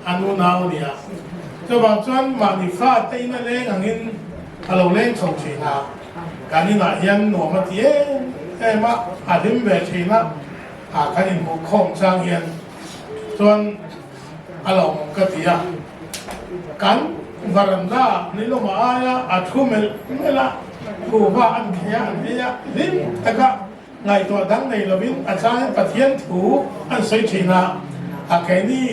อันนู้นเอาเนี่ยจะบอกจนมาดิฟ้าเต้นนั่นเองอันนี้เราเล่นชงชีนาการนี้นะยันหนูมาเที่ยมาอาทิตย์เวชีนะการนี้บุคคลสร้างยันจนเราก็ที่กันวารันดานี่ลงมาอาทุ่มเมล่ากูว่าอันเทียอันนี้ลิ้นแต่ก็ไงตัวดังในระวินอาจารย์ปะเทียนถูอันสวยชีนาแค่นี้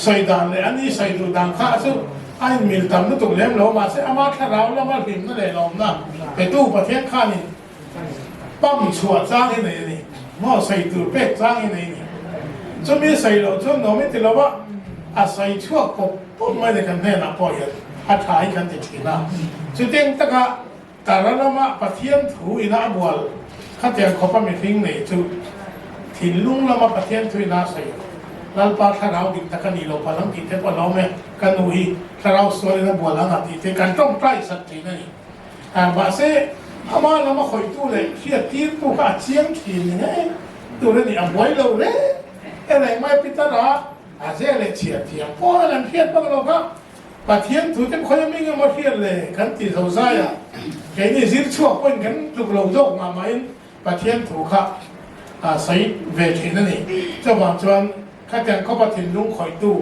ใส่ดังเลยอันนี้ใส่ดูดังข้าซึ่งไอ้มิลตัมนั่นถูกเลี้ยงเรามาเสียอามาถ้าเราแล้วมาพิมพ์นั่นเลยเรานะไปตู้ประเทศข้านี่ปั้มชัวจ้างที่ไหนนี่หม้อใส่ตู้เป็ดจ้างที่ไหนนี่จะมีใส่เราจนเราไม่ติดเราว่าอาศัยชั่วกบปุ๊บไม่ได้กันแน่นะพอเห็นอาถ่ายกันติดนะสุดท้ายตะกะแต่ละมาประเทศถูอินาบัวข้าเจ้าขอพระมิตรทิ้งนี่จุดถิ่นลุงละมาประเทศถูอินาใส่แล้วพอถ้าเราดิบตะกันนี่เราพลังกิจเทปเราไม่กันนุยถ้าเราสวยนะบัวละนาทีเทกันต้องใกล้สักทีนี่บาเซ่อามาเรามาคอยตู้เลยเชียร์ทีตู้ก็เชียงทีนี่ไงตู้นี่อ่ะบวยเราเลยอะไรไม่พิจารณาอาเซ่เลยเชียร์ทีพอแล้วเทียนพวกเราครับประเทศถูกจะคอยไม่เงินมาเทียนเลยกันติดเสาไซอ่ะแค่นี้สิชั่วเป็นกันลูกเราโยกมาไหมประเทศถูกครับใส่เวทีนั่นนี่เจ้าบางชวนข้าแต่เขาประทินลุงคอยตู้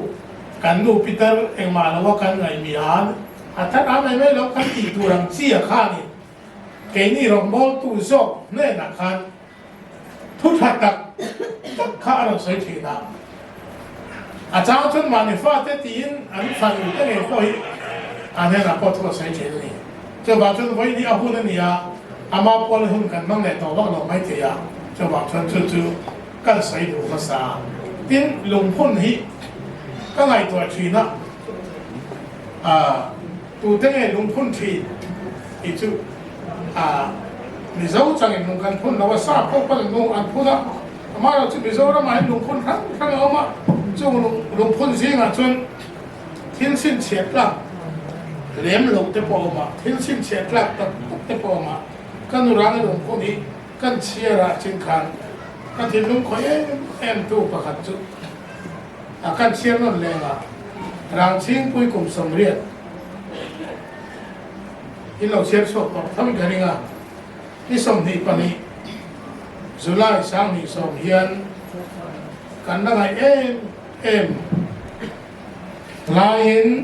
กันดูปีเตอร์เองมาแล้วว่ากันไงมีถ้าทำไม่แล้วกันตีตัวรังเสียข้านี่แค่นี้เราบอกตู้โซ่เนี่ยนะครับทุกทักตักข้าเราใส่ทีนะอาจารย์ชนมาในฟ้าเตตีนอันฟังอยู่ได้ไงพออันนี้นะพอทุกใส่ทีนี่เจ้าบางชนไว้นี่เอาหุ่นนี่อามาพอเลยหุ่นกันบ้างเลยต่อว่าเราไม่เทียเจ้าบางชนจู่ๆกันใส่ดูภาษาทิ้งลงพ้นนี้ก็ไงตัวทีนะตัวเต้ลงพ้นทีอีจู่มิเจ้าจังเห็นลงกันพ้นเราว่าทราบพวกคนลงอันพ้นนะมาเราจะมิเจ้าเราหมายลงพ้นครั้งเอามาจงลงพ้นสิ่งจนทิ้งสิ้นเฉียดละเลี้ยมลงเตปอมาทิ้งสิ้นเฉียดละตัดเตปอมากันนุรังลงพ้นนี้กันเชียระจิงคันกันทิ้งลงคอยเอ็มตู้ประคัตจุกันเชียร์นั่นเลยนะรางชิงปุยกุมสมเรียนที่เราเชียร์ชอบทำกันยังไงที่สมดีปนีจุลัยสร้างนิสมเฮียนกันได้เอ็มลายน์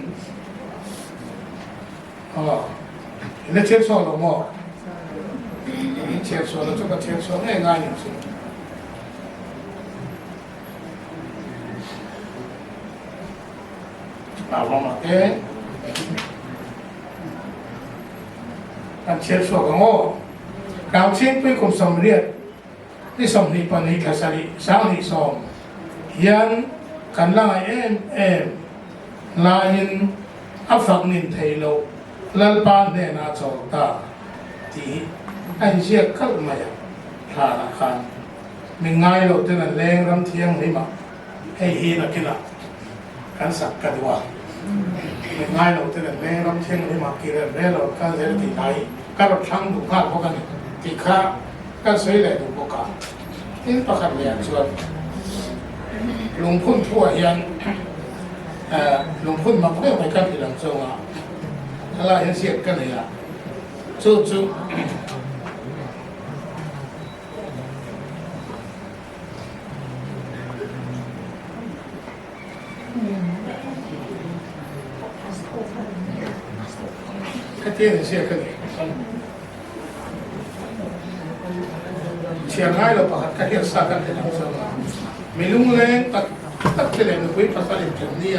นี่เชียร์ชอบหรือไม่เชียร์ชอบแล้วก็เชียร์ชอบง่ายๆอย่างนี้เอามาการเชื่อชัวร์ของโอ้เราเชื่อไปกับสมเด็จที่สมนิปนิกษัตริย์สาวนิสมยันกันลายเอ็มลายน์อัฟนินเทโลลัลปานเนนาโจตาที่ไอเชี่ยขัดมาอย่างทาราคันมีง่ายเราจะนั่นแรงรำเทียงนี่มาให้ฮีนักกีฬากันสักกันว่าง่ายเราจะได้รำเทียงที่มากินได้เราการเสด็จที่ไหนการรับช่างดูข้าวพวกกันที่ข้าการสวยเลยดูพวกกันที่ประคันเรียนส่วนลงพุ่นทั่วยันลงพุ่นมาเพื่อไปกันที่หลังโซ่อะไรเห็นเสียกันเลยอ่ะสู้ก็เที่ยงเสียกันเชียงรายเราประกาศการเที่ยวสากันที่หลังโซ่มีลุงเล้งตัดเฉลี่ยคุยภาษาเด็กถึงนี่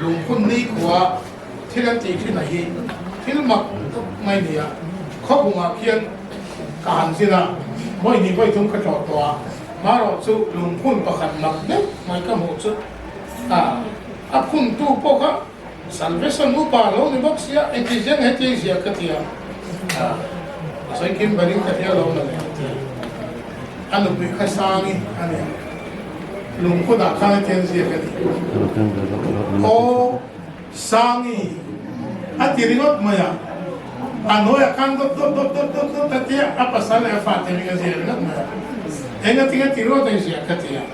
ลุงคนนี้กว่าที่นั่นจีที่ไหนที่มักไม่เนี่ยเขาคงมาเพียงการสินะไม่นี่ไม่ต้องกระจอกตัวมาเราสู้ลุงคนประกาศมักเนี่ยไม่ก็หมดสุดคุณตู้พวกเขาsalvation upa lo ni boxia etizen hetizia katia sai kim bari katia lo na anu bi khasani ane lung ko da khana tenzia kati o sangi atiringot maya ano ya kan dot tatia apa sala fa te mi gazia na maya enga tinga tiro tenzia katia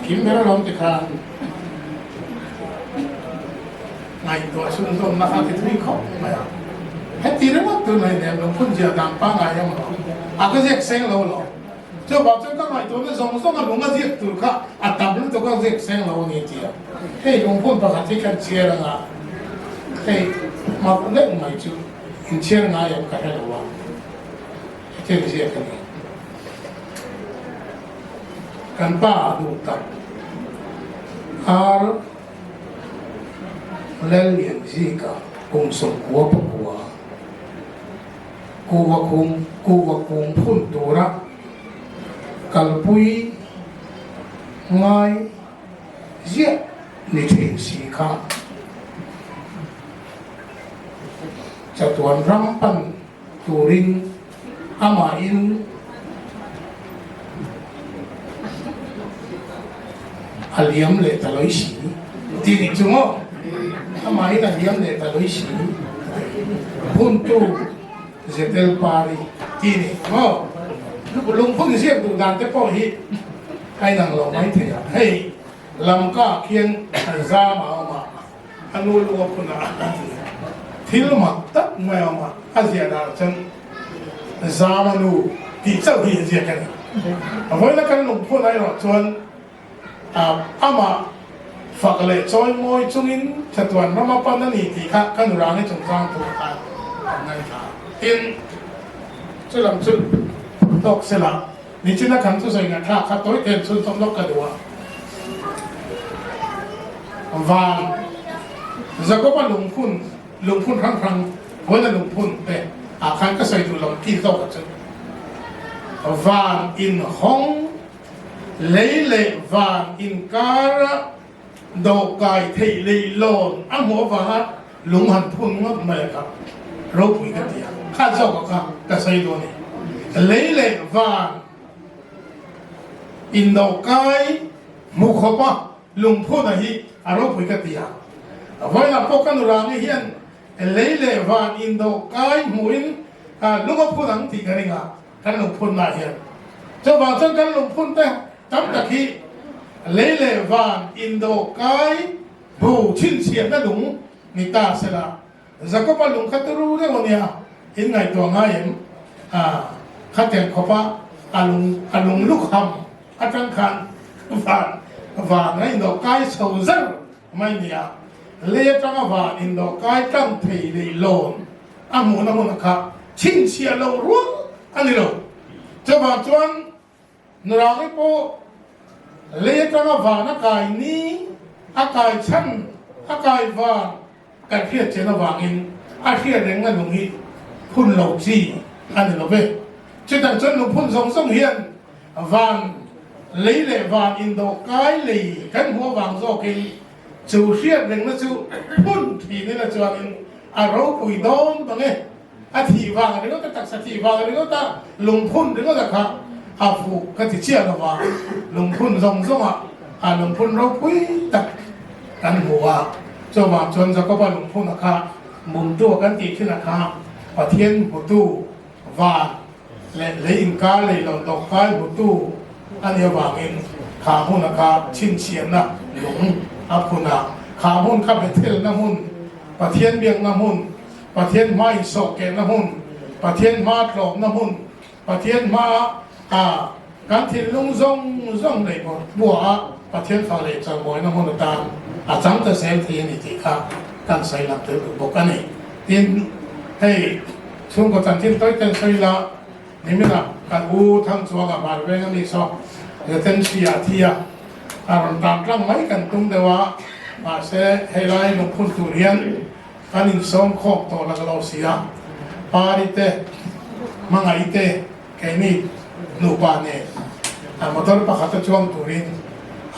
kim bera lo te kan ตัวชุนชนนะครับที่ทุกคนไม่ให้ตีเรื่องตัวไหนเนี่ยหลวงพ่อจะดังป้าไงยังมั้งก็เรียกเสียงเราหรอเจ้าบอกเจ้าก็หน่อยตัวนี้ส่งกับหลวงพ่อเรียกตัวข้าตับนั้นตัวก็เรียกเสียงเราเนี่ยเจียเฮ้ยหลวงพ่อประกาศที่กันเชียร์ละ hey mà cũng đấy mà chú in chia ngay em cả hai đầu cái gì cái này kan ba đủ tập ar lên liền gì cả cùng sống của cô và cùng phun đồ ra kalpui ngay giết để chuyện gì khác Tuan rampan turing amain aliam le taloisi tini cungo amain aliam le taloisi puntu zetel pari tini mo lung pun siap tu dan te po hi hai nang lo mai the hey lam ka kieng za ma anu lu puna thiếu mặt tất mèo mà Asia là chân Zamanu thì châu hiện diện cái với là căn lục phun này rồi chuan ama phật lệ trôi môi chung in chặt tuần nó mà pan nó thì khác căn ra cái trồng rang thủ ta ngay cả in cho làm chút đọc sẽ là你真的看出谁呢？他多一点出从那个的话，và giờ có bao lùng phun khăng với là lùng phun để khang cái sợi tụ lòng tin đâu cả chứ vàng in hong lấy lệ vàng in cá đầu cài thị lì lồn ăn hổ và lùng hàn phun ngất mẹ cả râu bụi cái gì khá giàu cả sợi đồ này lấy lệ vàng in đầu cài mù khóp á lùng phun này râu bụi cái gì với là có cái đồ này hiện lấy lệ vàng in đầu cái mũi lúc mà phun ăn thì cái này cái lồng phun lại hiện cho vào trong cái lồng phun đây tắm đặc khi lấy lệ vàng in đầu cái bù chín xiên nó đúng người ta sẽ là giờ có bao lồng khát ru đấy bọn nhà in ngày tuần ngày em khát tiền khó pa lồng lúc hầm trăng khăn vàng này đầu cái sầu rất mấy nhà lấy trăng vàng in đầu cái trăng thị lì lồn muốn nó khác chín xiên lâu ruột anh đi đâu cho vào chuan nửa cái bộ lấy trăng vàng nó cài ní cài chân cài vàng cái kia trên nó vàng in kia đến ngay đồng ý phun lẩu gì anh đi đâu về trên tầng chân nó phun giống hiện vàng lấy lệ vàng in đầu cái lì cánh hoa vàng do cái chủ khiết đến nó chủ phun thì nên là chuan in rau bùi đôn bằng nghe thì vàng đấy có ta tạc thì vàng đấy có ta lùng phun đấy có ta khác phụ cái thì chia là vàng lùng phun rồng rong lùng phun rau bùi tạcกันหัวเจ้าบ่าวชนจะก็ไปหลวงพ่อนะคะมุมตัวกันตีขึ้นนะคะประเทียนหัวตู้ว่าเลยอินกาเลยหลงตกกายหัวตู้อันนี้ว่าเงินขาหุ่นนะคะชิ้นเชียนนะหลงอับคุณะขาหุ่นข้าไปเที่ยวน้ำหุ่นประเทียนเบียงน้ำหุ่นประเทียนไม้โศกแก่น้ำหุ่นประเทียนมาหลอกน้ำหุ่นประเทียนมาการที่ลุงซ่งเลยบัวประเทียนฝั่งเลยจังหวะน้ำหุ่นตามจังแต่เซลที่นี่ที่ข้าตั้งใจรับถือบอกกันนี่ที่ให้ช่วงก่อนที่ต้อยเต็มใจละนี่ไม่ละการอู้ทั้งตัวกับบาร์เวงนี่สอบเดี๋ยวเต็มเสียที่ตามร่างไม่กันตุ้มเดี๋ยวว่าเสให้ไล่ลงพุ่นตุเรียนการอินสมคอกตัวละเราเสียปาริเตมังไอเตแค่นี้นูปานี่มาตอนประคัตช่วงตุเรียน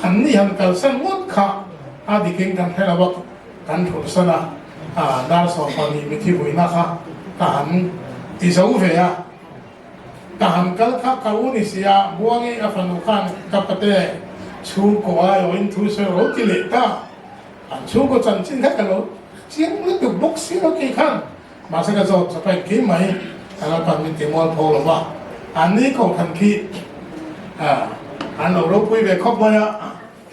อันนี้หันกันสมุดค่ะดิเก่งกันให้เราบอกกันถูกสนะดาร์สองคนนี้มีที่บุญนะคะการที่สูงเฟียการกัลข้าเขาอุนิสยาบัวงี้อัฟนุขันกับประเทศชูกัวอยู่อินทุเซโรกิเลต้าชูกัวจันจินแค่กันแล้วเสียงนึกถึงบุกเสียงกี่ขันมาสักจะจะไปกินไหมเราปันมีติมอลโพลว่าอันนี้เขาทันคิดอันเราคุยแบบครอบครัวใ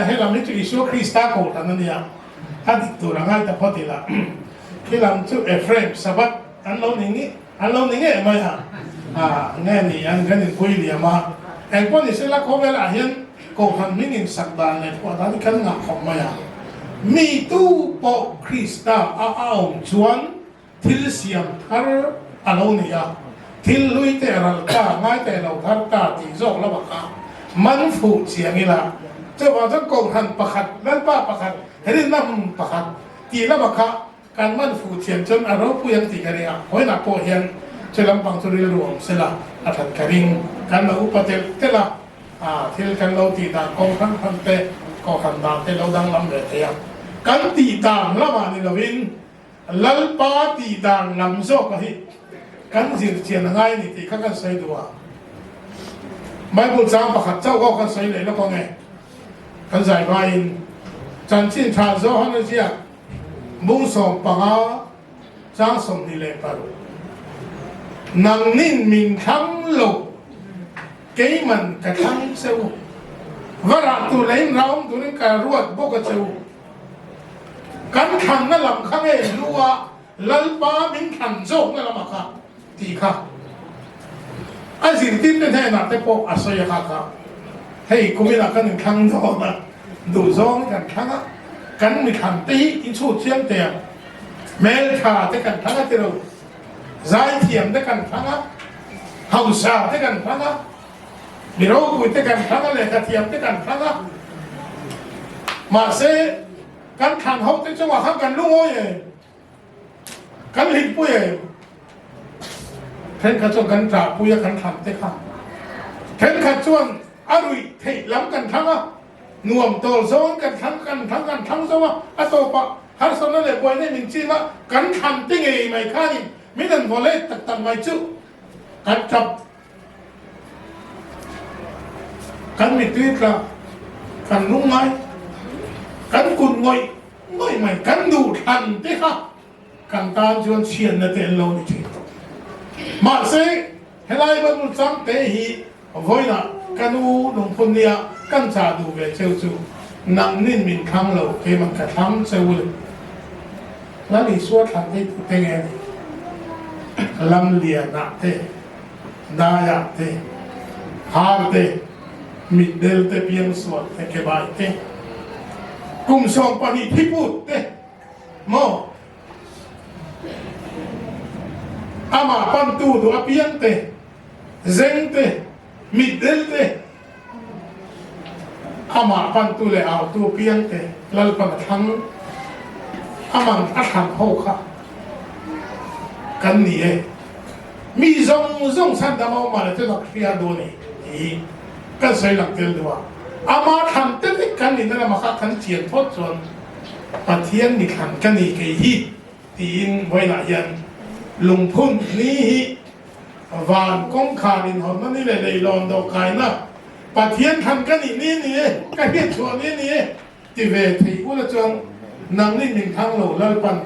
ห้เราไม่ถึงอิสุคริสต์โกรธนั่นเนี่ย ถ้าติดตัวง่ายแต่พอติละที่ลำชื่อเอฟเฟรมสบัดอันเราหนี้อันเราหนี้ไม่ฮะแง่นี่อันกันคุยเดียมาแต่พวกนี้เสร็จแล้วเขาเวลาเห็นก็ทำมิ่งสักดานเลยพวกนั้นกันงักของมาอย่างมีตู้ปกคริสต์เอาชวนทิลเซียมทาร์อันเราเนี่ยทิลลุยแต่เราข้าง่ายแต่เราทาร์ตาตีโจกแล้วบักข้ามันฟูเสียงนี่ละเจ้าว่าจะโกงหันประคัดนั่นป้าประคัดเห็นน้ำประคัดตีแล้วบักข้าการมันฟูเสียงจนอารมณ์ผู้ยังตีกันเนี่ยหอยหนักโปเฮียนเชลังปังสุริรวมเสละอัฐกริงการเราอุปเทเทละที่กันเราตีต่างกองทัพพันเตก็ขันดานเตเราดังลำเดียวกันตีต่างละมานี่ละวินลัลปาตีต่างลำโซกะฮิกันสิเชียนง่ายนี่ตีข้ากันใส่ดูว่าไม่พูดจางประคัดเจ้าก็กันใส่เลยแล้วก็ไงกันใส่ไปจันทินชาโซฮันเซียมุ่งส่งปะกาจางส่งนี่เลยปะรุนังนินมินคังโลเกี่ยมันกระทั่งเซววราตัวเล่นเราตัวนี้การรวดบกเซวกันขันนั่นลำข้างเองรู้ว่าลัลปามินขันโจกนั่นละมาค่ะตีค่ะไอ้สิ่งที่เป็นแท้หนักแต่พวกอาศัยค่ะเฮ้ยกูไม่รักกันหนึ่งครั้งโดนนะดูซ้อนกันครั้งกันมีขันตีอินชูเชียงเตียเมลขาแต่กันครั้งที่เราใจเทียมแต่กันครั้งเฮาซาแต่กันครั้งมีเราคุยแต่กันครั้งเลยกระเทียมแต่กันครั้งมาเสกันขันเขาแต่จังหวะขันกันลุงโอ้ยกันหิบปุ้ยเห็นขัดชวนกันจ่าปุ้ยกันขันแต่ขันเห็นขัดชวนอรุยเทล้ำกันทั้งนวมโตโซนกันทั้งโซว่าอโตปะฮัลโซนั่นเลยป่วยในมินชีว่ากันขันติ้งเองไม่ข้านี่ไม่ดันพอเล่ตัดไว้จุกันจับกันมีตีกละกันนุ่งไม้กันกุนง่อยไม่กันดูทันที่ค่ะกันตาจวนเชียนในเตลโลนี่ทีมาเซ่เฮลัยบันจังเตหีวันน่ะกันอูหลวงพ่อเนี่ยกันจ่าดูเวเจ้าจูนังนินมินคังโลเกมันกระทำเซวุลแล้วนี่สวดทันที่เตงเองลำเลียนักเตดายะเตฮาร์เตมิดเดลเตเพียงสวดเตเกบายเตกุมสองปนิทิพุตเตโมอามาปันตูดูอภิยังเตเซงเตมิดเดลเตอามาปันตูเลเอาตูเพียงเตลัลปันทังอามังอัฐังโฮค่ะกันนี่มีซงสันดามมาเลยจะต้องเรียนดูนี่กันใส่หลักเดียวดูว่าอามาทำเต็มกันนี่นั่นแหละมาขันเจียนทดส่วนปะเทียนนี่ขันกันนี่กี่ฮีตีนไว้หลายยันลุงพุ่นนี่วานกงขาดินหอมนั่นนี่เลยลอนดอกไก่นะปะเทียนขันกันนี่ก็เพี้ยนชวนนี่ที่เวทีอุลจงนางนี่หนึ่งทางโลแล้วปัน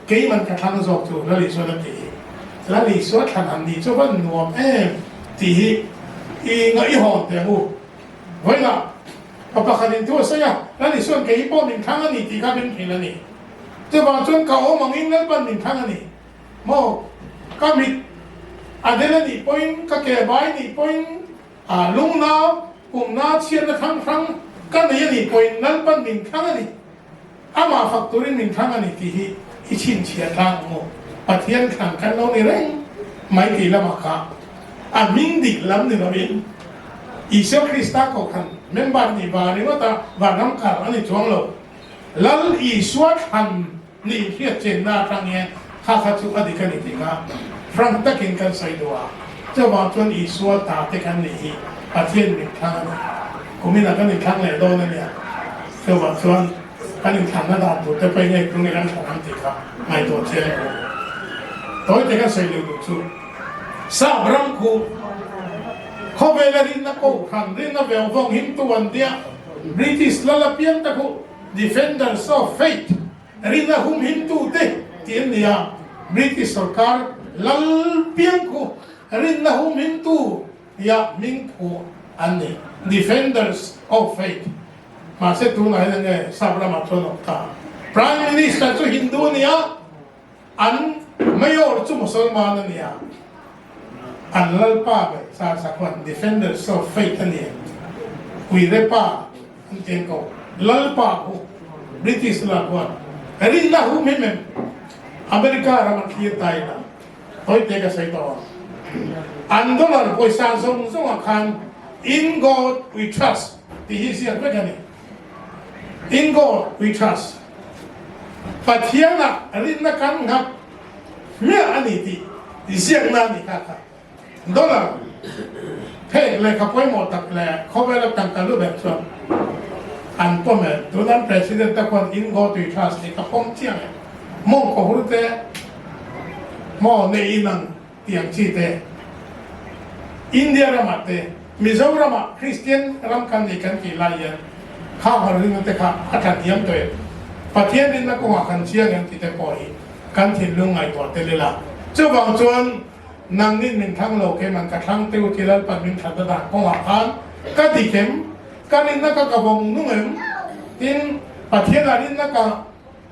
กี่มันกระทั่งจบจูแล้วลิสวดกี่แล้วลิสวดขันอันนี้จะว่าหนวมที่อีเงยหอนแต่หูไว้ละพอประคันตัวเสียแล้วลิสวดกี่ป้อนหนึ่งทางอันนี้ที่เขาเป็นเห็นแล้วนี่จะบางช่วงเขาเอามังอิงแล้วปันหนึ่งทางอันนี้โมก็มีอันเดลนี่พอยก็เก็บไว้นี่พอยลุงน้าปุ่มน้าเชียนละครั้งก็นี่พอยนั่นปันหนึ่งทางอันนี้อามาฝักตัวนี้หนึ่งทางอันนี้ที่อิชินเชียทางโมปะเทียนขังกันเราในเร่งไม่ตีละมาค่ะมิงดิลำนี่เราเองอิเซคริสต์ก็ขันเมมบาร์นี่บาร์นี่ว่าตาบาร์น้ำขาอันนี้ช่วงเราแล้วอิสวดขันนี่เทียบเจนหน้าทางเงี้ยข้าขัดสุอดีกันนี่ที่ค่ะฟรังตะกินกันใส่ตัวเจ้าบ่าวชวนอิสวดตาเตกันนี่ปะเทียนหนึ่งทางกูมีหนักกันหนึ่งทางเลยโดนนั่นเนี่ยเจ้าบ่าวชวนกันหนึ่งทางนั่นดาตัวแต่ไปไงตรงนี้กันของน้ำติค่ะไม่ตัวเทียนตัวเตกันใส่เร็วสุดสาวรังคูเขาเวลารินนักขันรินนักเวลฟงหิมตัวเดียบริติสลาลาเปียนตะคู defenders of faith รินนักหุมหิมตัวเตที่อินเดียบริติสสการลาลเปียนคูรินนักหุมหิมตัวยามิงคูอันนี้ defenders of faith มาเสตุนายนั่นไงสาวรามาชนออกตา Prime Minister chu Hindu nia an mayor chu Musalman nia an lalpa be sa kwan defenders of faith nia kui repa an ten ko lalpa ko British la kwan rin na hu mem America ramat hier tai na hoi te ka sai to an dollar ko sa song kan in God we trust the his here in God we trust Patiana rin na kan ngap mia aniti isiang na ni kaka dollar pe le kapoy mo tak le cover tang kalu bet so an to me tunan president ta kon in God we trust ni kapong tiang mo ko hurte mo ne inang tiang chi te India ramate Mizoram Christian ram kan ni kan ki layan kha harin te kha athan yam to Patian din na kung akan siya ng tite po kan tinlong ay to telila. So bang chuan nang nin min thang lo ke man ka thang teu tilal pan min thada da kung akan ka dikem kanin na ka kabong nungem tin Patian rin na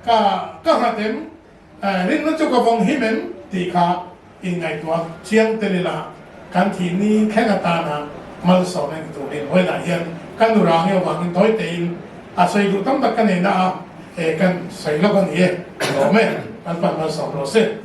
ka hatem rin na chu kabong himem ti ka ingay to siyang telila kan tini kengata na malso ng turin hoy na yan kanurang yo bang toy tein asoy gutam da kanina kan sai lo kan ye amen an pan ma so lo se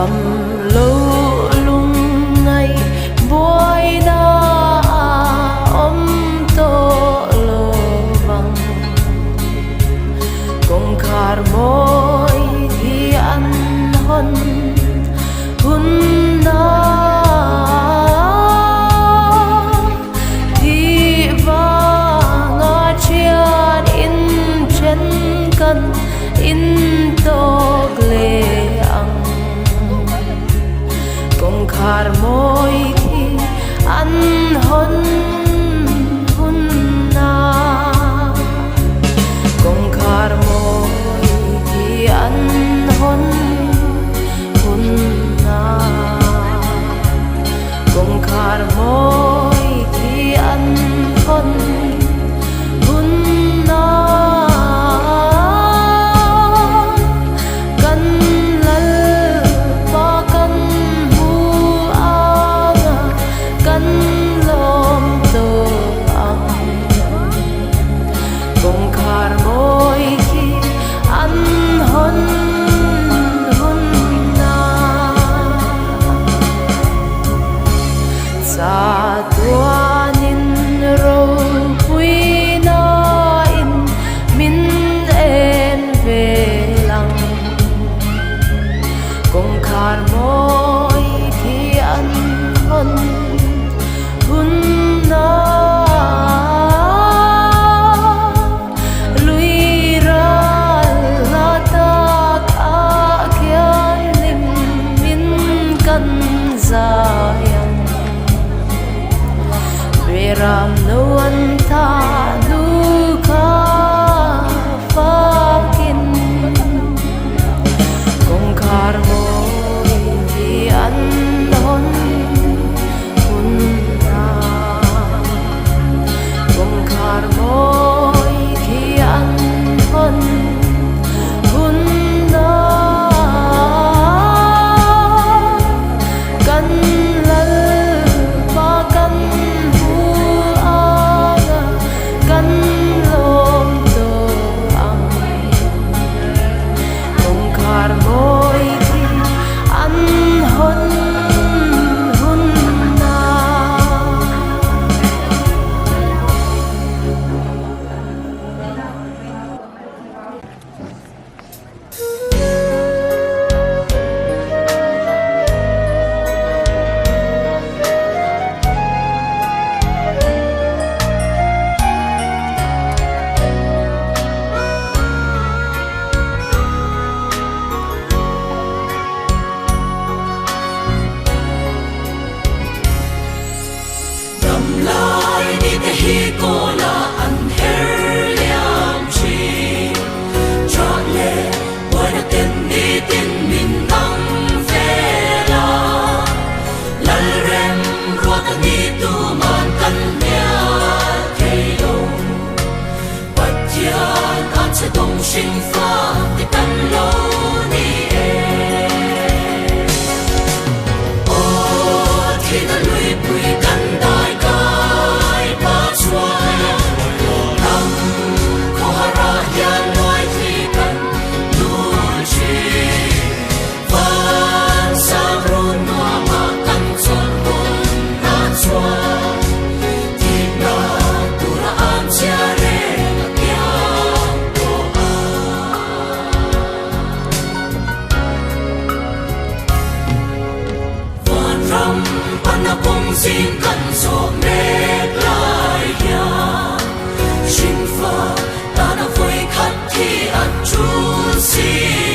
cầm lâu lung ngày bôi na ôm tô lô vang cùng khar môi thì ăn hôn hun na thì vang ngã chian in chân cần in tog le ang cùng khar môi khi ăn hôn hun na cùng khar môi khi ăn hôn hun na cùng khar môi khi ăn hôn hun na kan lal pa kan hu anga kan lom to ang cùng khar môi khi ăn hôn hun na sa tua nin ro pui na in min en về lăng cùng khar môi khi ăn hôn hun na lui ra la ta ka kyan lim min kan zayang Veram no anta nu ka fakin cùng khar môi khi ăn hôn hun na cùng khar môi khi ăn hôn hun na kan lal pa kan hu anga kan lom to ang cùng khar môi khi ăn hôn hun na Dầm lai đi te hi cô là ăn her liam chi cho lệ quay đã tên đi tên mình tăng về la rem rua ta đi tu man căn nhà thay đâu bạch chian an sẽ đông sinh pha để căn lâu đi thì ta lùi bụi căn đại cái ba xoay năm có hara ya loài thì căn nuôi chi van sang run noa mà căn chọn hôn na xoay thì na tu ra an chia re na kiang to van ram Anna bông xin cần số mệt lại ya Sinh pha ta đã vui khát khi ăn chung xin